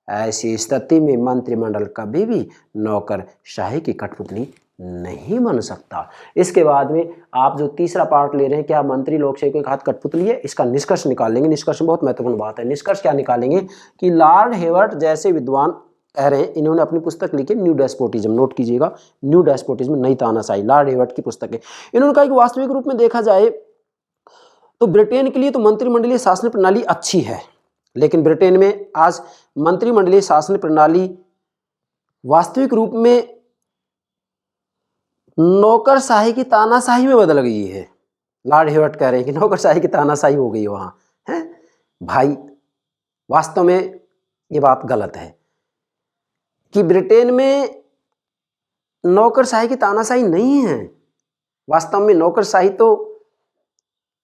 ऐसी स्थिति में मंत्रिमंडल कभी भी नौकरशाही की कठपुतली नहीं बन सकता। इसके बाद में आप जो तीसरा पार्ट ले रहे हैं, क्या मंत्री लोकशाही को एक हाथ कठपुतली है, इसका निष्कर्ष निकालेंगे। निष्कर्ष में बहुत महत्वपूर्ण बात है। निष्कर्ष क्या निकालेंगे कि लॉर्ड हेवर्ट जैसे विद्वान कह रहे हैं, इन्होंने अपनी पुस्तक लिखी न्यू डेस्पोटिज्म, नोट कीजिएगा, न्यू डेस्पोटिज्म, नई तानाशाही, लॉर्ड हेवर्ट की पुस्तक है। इन्होंने कहा कि वास्तविक रूप में देखा जाए तो ब्रिटेन के लिए तो मंत्रिमंडलीय शासन प्रणाली अच्छी है, लेकिन ब्रिटेन में आज मंत्रिमंडलीय शासन प्रणाली वास्तविक रूप में नौकरशाही की तानाशाही में बदल गई है। लॉर्ड हेवर्ट कह रहे हैं कि नौकरशाही की तानाशाही हो गई वहां है। भाई वास्तव में ये बात गलत है कि ब्रिटेन में नौकरशाही की तानाशाही नहीं है। वास्तव में नौकरशाही तो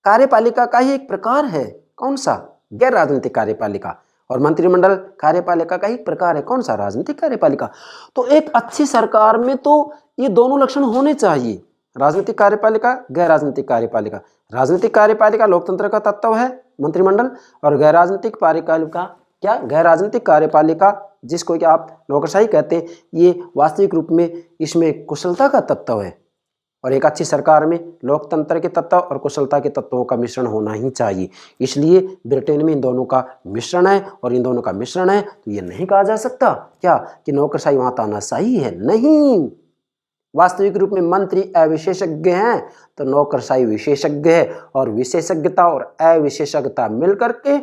कार्यपालिका का ही एक प्रकार है। कौन सा? गैर राजनीतिक कार्यपालिका। और मंत्रिमंडल कार्यपालिका का ही प्रकार है। कौन सा? राजनीतिक कार्यपालिका। तो एक अच्छी सरकार में तो ये दोनों लक्षण होने चाहिए, राजनीतिक कार्यपालिका, गैर राजनीतिक कार्यपालिका। राजनीतिक कार्यपालिका लोकतंत्र का तत्व है मंत्रिमंडल, और गैर राजनीतिक कार्यपालिका क्या? गैर राजनीतिक कार्यपालिका, जिसको कि आप नौकरशाही कहते हैं, ये वास्तविक रूप में इसमें कुशलता का तत्व है। और एक अच्छी सरकार में लोकतंत्र के तत्व और कुशलता के तत्वों का मिश्रण होना ही चाहिए। इसलिए ब्रिटेन में इन दोनों का मिश्रण है, और इन दोनों का मिश्रण है तो ये नहीं कहा जा सकता क्या कि नौकरशाही वहां तानाशाही है। नहीं, वास्तविक रूप में मंत्री अविशेषज्ञ हैं तो नौकरशाही विशेषज्ञ है, और विशेषज्ञता और अविशेषज्ञता मिलकर के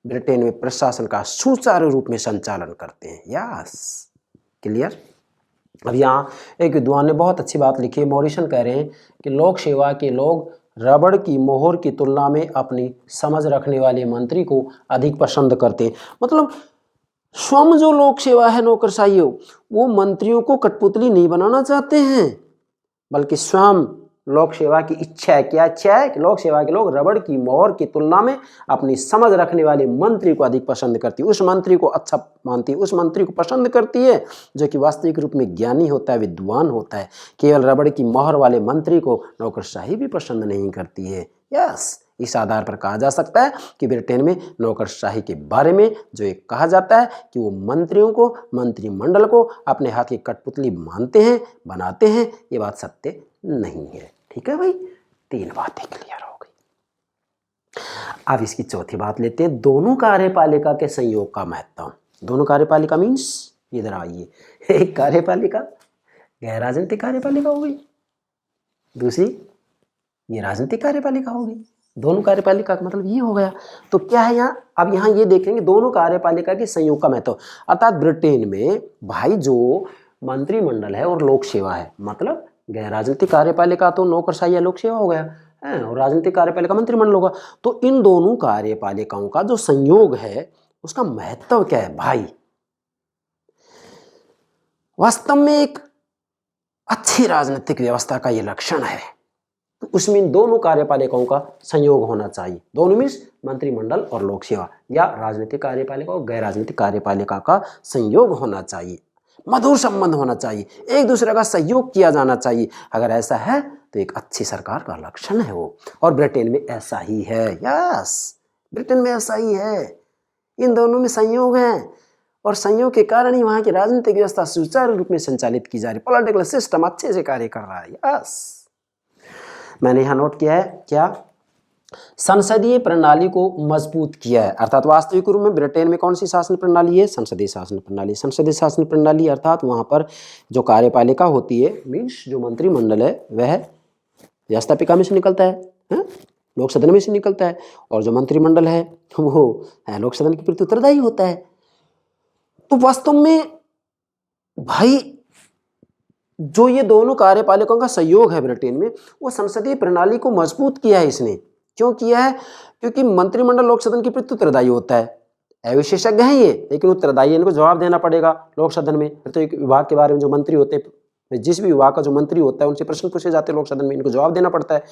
ब्रिटेन में प्रशासन का सुचारू रूप में संचालन करते हैं। Yes, clear. अब यहाँ एक विद्वान ने बहुत अच्छी बात लिखी है। मॉरिसन कह रहे हैं कि लोक सेवा के लोग रबड़ की मोहर की तुलना में अपनी समझ रखने वाले मंत्री को अधिक पसंद करते हैं। मतलब स्वयं जो लोक सेवा है, नौकरशाही हो, वो मंत्रियों को कठपुतली नहीं बनाना चाहते हैं, बल्कि स्वयं लोक सेवा की इच्छा है। क्या इच्छा है? कि लोक सेवा के लोग रबड़ की मोहर की तुलना में अपनी समझ रखने वाले मंत्री को अधिक पसंद करती है, उस मंत्री को अच्छा मानती है, उस मंत्री को पसंद करती है जो कि वास्तविक रूप में ज्ञानी होता है, विद्वान होता है। केवल रबड़ की मोहर वाले मंत्री को नौकरशाही भी पसंद नहीं करती है। यस, इस आधार पर कहा जा सकता है कि ब्रिटेन में नौकरशाही के बारे में जो ये कहा जाता है कि वो मंत्रियों को, मंत्रिमंडल को अपने हाथ की कठपुतली मानते हैं, बनाते हैं, ये बात सत्य नहीं है। ठीक है भाई, तीन बातें क्लियर हो गई। अब इसकी चौथी बात लेते हैं, दोनों कार्यपालिका के संयोग का महत्व। दोनों कार्यपालिका मीन्स, इधर आइए, एक कार्यपालिका गैर राजनीतिक कार्यपालिका हो गई, दूसरी ये राजनीतिक कार्यपालिका हो गई। दोनों कार्यपालिका का मतलब ये हो गया। तो क्या है यहाँ? अब यहाँ ये देखेंगे दोनों कार्यपालिका के संयोग का महत्व। अर्थात ब्रिटेन में भाई जो मंत्रिमंडल है और लोक सेवा है, मतलब गैर राजनीतिक कार्यपालिका तो नौकरशाही या लोक सेवा हो गया है, और राजनीतिक कार्यपालिका मंत्रिमंडल होगा। तो इन दोनों कार्यपालिकाओं का जो संयोग है उसका महत्व क्या है भाई? वास्तव में एक अच्छी राजनीतिक व्यवस्था का ये लक्षण है। तो उसमें इन दोनों कार्यपालिकाओं का संयोग होना चाहिए। दोनों मीन्स मंत्रिमंडल और लोक सेवा, या राजनीतिक कार्यपालिका और गैर राजनीतिक कार्यपालिका का संयोग होना चाहिए, मधुर संबंध होना चाहिए, एक दूसरे का सहयोग किया जाना चाहिए। अगर ऐसा है तो एक अच्छी सरकार का लक्षण है वो, और ब्रिटेन में ऐसा ही है। यस, ब्रिटेन में ऐसा ही है। इन दोनों में संयोग है, और संयोग के कारण ही वहां की राजनीतिक व्यवस्था सुचारू रूप में संचालित की जा रही, पॉलिटिकल सिस्टम अच्छे से कार्य कर रहा है। यस, मैंने यहाँ नोट किया है क्या? संसदीय प्रणाली को मजबूत किया है। अर्थात वास्तविक रूप में ब्रिटेन में कौन सी शासन प्रणाली है? संसदीय शासन प्रणाली। संसदीय शासन प्रणाली अर्थात वहाँ पर जो कार्यपालिका होती है, मीन्स जो मंत्रिमंडल है, वह व्यवस्थापिका में से निकलता है, लोक सदन में से निकलता है, और जो मंत्रिमंडल है वो लोक सदन के प्रति उत्तरदायी होता है। तो वास्तव में भाई जो ये दोनों कार्यपालिकाओं का सहयोग है ब्रिटेन में, वो संसदीय प्रणाली को मजबूत किया है। इसने क्यों किया है? क्योंकि मंत्रिमंडल लोक सदन के प्रति उत्तरदायी होता है। अविशेषज्ञ हैं ये, लेकिन उत्तरदायी, इनको जवाब देना पड़ेगा लोक सदन में। तो एक विभाग के बारे में जो मंत्री होते हैं, जिस भी विभाग का जो मंत्री होता है, उनसे प्रश्न पूछे जाते हैं लोक सदन में, इनको जवाब देना पड़ता है।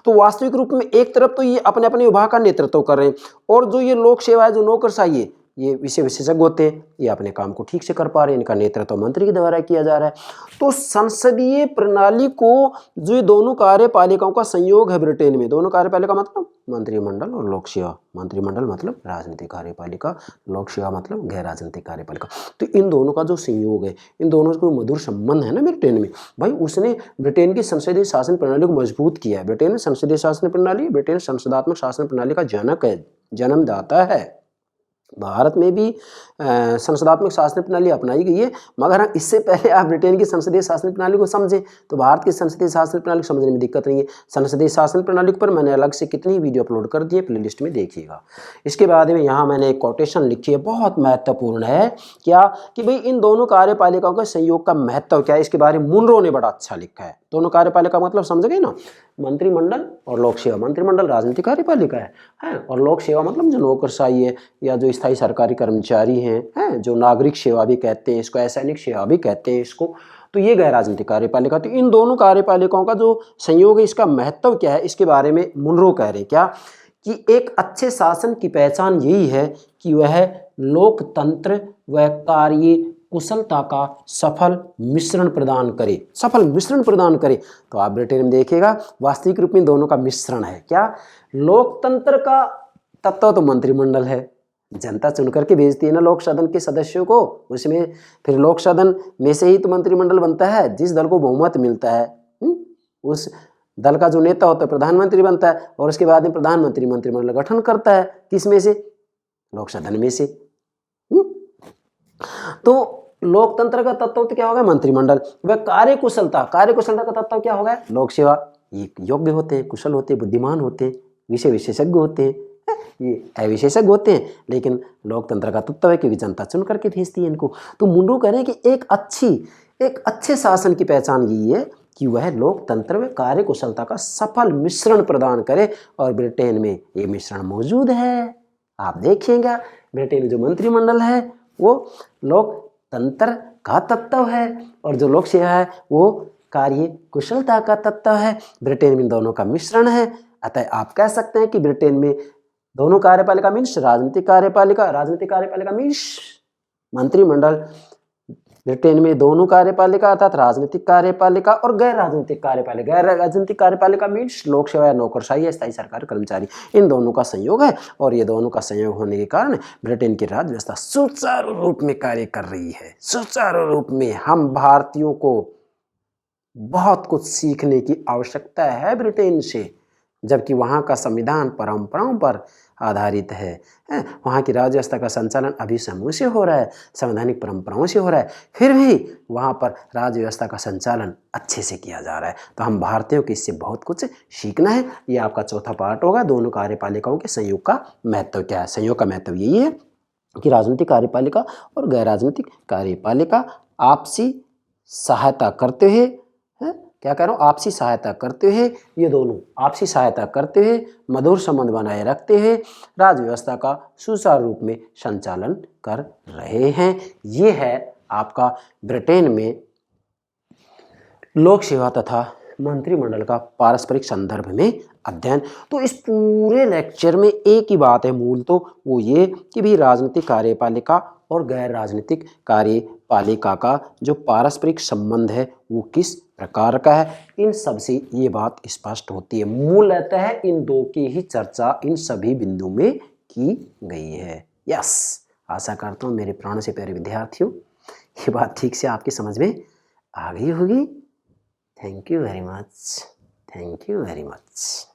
तो वास्तविक रूप में एक तरफ तो ये अपने अपने विभाग का नेतृत्व कर रहे हैं, और जो ये लोक सेवा है, जो नौकरशाही है, ये विषय विशेषज्ञ होते हैं, ये अपने काम को ठीक से कर पा रहे हैं, इनका नेतृत्व मंत्री के द्वारा किया जा रहा है। तो संसदीय प्रणाली को, जो ये दोनों कार्यपालिकाओं का संयोग है ब्रिटेन में, दोनों कार्यपालिका मतलब मंत्रिमंडल और लोक सेवा। मंत्रिमंडल मतलब राजनीतिक कार्यपालिका, लोक सेवा मतलब गैर राजनीतिक कार्यपालिका। तो इन दोनों का जो संयोग है, इन दोनों का मधुर संबंध है ना ब्रिटेन में, भाई उसने ब्रिटेन की संसदीय शासन प्रणाली को मजबूत किया है। ब्रिटेन में संसदीय शासन प्रणाली, ब्रिटेन संसदात्मक शासन प्रणाली का जनक है, जन्मदाता है। भारत में भी संसदात्मक शासन प्रणाली अपनाई गई है, मगर हाँ इससे पहले आप ब्रिटेन की संसदीय शासन प्रणाली को समझें तो भारत की संसदीय शासन प्रणाली समझने में दिक्कत नहीं है। संसदीय शासन प्रणाली पर मैंने अलग से कितनी वीडियो अपलोड कर दी है, प्लेलिस्ट में देखिएगा। इसके बाद में यहाँ मैंने एक कोटेशन लिखी है, बहुत महत्वपूर्ण है। क्या कि भाई इन दोनों कार्यपालिकाओं के संयोग का महत्व क्या है, इसके बारे में मुनरो ने बड़ा अच्छा लिखा है। दोनों कार्यपालिका मतलब समझ गए ना, मंत्रिमंडल और लोक सेवा। मंत्रिमंडल राजनीतिक कार्यपालिका है और लोक सेवा मतलब जो नौकरशाही है या जो स्थायी सरकारी कर्मचारी हैं, जो नागरिक सेवा भी कहते हैं इसको, असैनिक सेवा भी कहते हैं इसको, तो ये गैर राजनीतिक कार्यपालिका। तो इन दोनों कार्यपालिकाओं का जो संयोग है, इसका महत्व क्या है, इसके बारे में मुनरो कह रहे हैं क्या कि एक अच्छे शासन की पहचान यही है कि वह लोकतंत्र व कार्य कुशलता का सफल मिश्रण प्रदान करे, सफल मिश्रण प्रदान करे। तो आप ब्रिटेन में देखिएगा वास्तविक रूप में दोनों का मिश्रण है। क्या लोकतंत्र का तत्व तो मंत्रिमंडल है, जनता चुन करके भेजती है ना लोक सदन के सदस्यों को, उसमें फिर लोक सदन में से ही तो मंत्रिमंडल बनता है। जिस दल को बहुमत मिलता है उस दल का जो नेता होता है प्रधानमंत्री बनता है, और उसके बाद में प्रधानमंत्री मंत्रिमंडल गठन करता है, किसमें से, लोक सदन में से। तो लोकतंत्र का तत्व तो क्या होगा, मंत्रिमंडल। वह कार्यकुशलता, कार्यकुशलता का तत्व क्या होगा, लोक सेवा। ये योग्य होते हैं, कुशल होते हैं, बुद्धिमान होते हैं, विषय विशेषज्ञ होते हैं, ये अविशेषज्ञ होते हैं, लेकिन लोकतंत्र का तत्व है क्योंकि जनता चुन करके भेजती है इनको। तो मुंडो कह रहे हैं कि एक अच्छे शासन की पहचान यही है कि वह लोकतंत्र में कार्यकुशलता का सफल मिश्रण प्रदान करे, और ब्रिटेन में ये मिश्रण मौजूद है। आप देखिएगा ब्रिटेन में जो मंत्रिमंडल है वो लोकतंत्र का तत्व है, और जो लोक सेवा है वो कार्य कुशलता का तत्व है। ब्रिटेन में दोनों का मिश्रण है। अतः आप कह सकते हैं कि ब्रिटेन में दोनों कार्यपालिका मीन्स राजनीतिक कार्यपालिका, राजनीतिक कार्यपालिका मीन्स मंत्रिमंडल। ब्रिटेन में दोनों कार्यपालिका अर्थात राजनीतिक कार्यपालिका और गैर राजनीतिक कार्यपालिका। गैर राजनीतिक कार्यपालिका मीन्स लोक सेवा या नौकरशाही या स्थायी सरकारी कर्मचारी, इन दोनों का संयोग है। और ये दोनों का संयोग होने के कारण ब्रिटेन की राज्य व्यवस्था सुचारू रूप में कार्य कर रही है। सुचारू रूप में हम भारतीयों को बहुत कुछ सीखने की आवश्यकता है ब्रिटेन से, जबकि वहाँ का संविधान परंपराओं पर आधारित है। वहाँ की राज्य व्यवस्था का संचालन अभी समूह से हो रहा है, संवैधानिक परंपराओं से हो रहा है, फिर भी वहाँ पर राज्य व्यवस्था का संचालन अच्छे से किया जा रहा है। तो हम भारतीयों को इससे बहुत कुछ सीखना है। ये आपका चौथा पार्ट होगा, दोनों कार्यपालिकाओं के संयोग का महत्व क्या है। संयोग का महत्व यही है कि राजनीतिक कार्यपालिका और गैर राजनीतिक कार्यपालिका आपसी सहायता करते हुए, क्या कह रहा हूँ, आपसी सहायता करते हुए, ये दोनों आपसी सहायता करते हुए मधुर संबंध बनाए रखते हुए राज्य व्यवस्था का सुचारू रूप में संचालन कर रहे हैं। ये है आपका ब्रिटेन में लोक सेवा तथा मंत्रिमंडल का पारस्परिक संदर्भ में अध्ययन। तो इस पूरे लेक्चर में एक ही बात है मूल, तो वो ये कि भी राजनीतिक कार्यपालिका और गैर राजनीतिक कार्यपालिका का जो पारस्परिक संबंध है वो किस प्रकार का है, इन सब से ये बात स्पष्ट होती है। मूलतः इन दो की ही चर्चा इन सभी बिंदु में की गई है। यस, आशा करता हूँ मेरे प्राण से प्यारे विद्यार्थियों ये बात ठीक से आपकी समझ में आ गई होगी। Thank you very much.